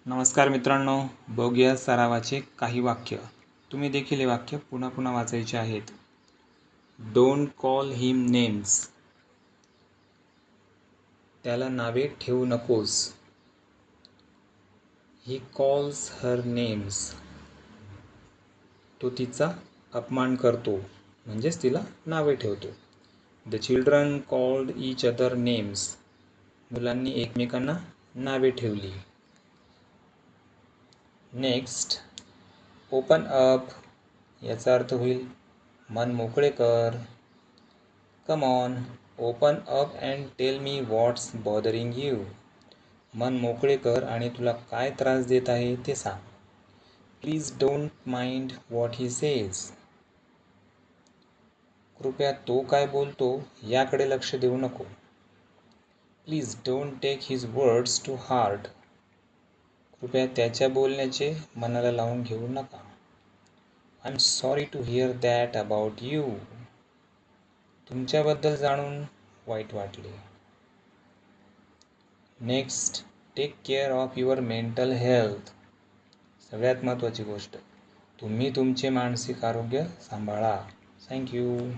नमस्कार मित्रांनो, बघूया सरावाचे काही वाक्य. तुम्ही देखील हे वाक्य पुन्हा पुन्हा वाचायचे आहेत. Don't call him names. त्याला नावे ठेवू नकोस. He calls her names. तो तिचा अपमान करतो, म्हणजेच तिला नावे ठेवतो. The children called each other names. मुलांनी एकमेकांना नावे ठेवली. नेक्स्ट, ओपन अप याचा अर्थ होईल मन मोकळे कर. Come on, open up and tell me what's bothering you. मन मोकळे कर आणि तुला काय त्रास देत आहे ते सांग. Please don't mind what he says. कृपया तो काय बोलतो याकडे लक्ष देऊ नको. Please don't take his words to heart. कृपया त्याच्या बोलण्याचे मनाला लावून घेऊ नका. I am sorry to hear that about you. तुमच्याबद्दल जाणून वाईट वाटले. Next, take care of your mental health. सगळ्यात महत्त्वाची गोष्ट, तुम्ही तुमचे मानसिक आरोग्य सांभाळा. थँक्यू.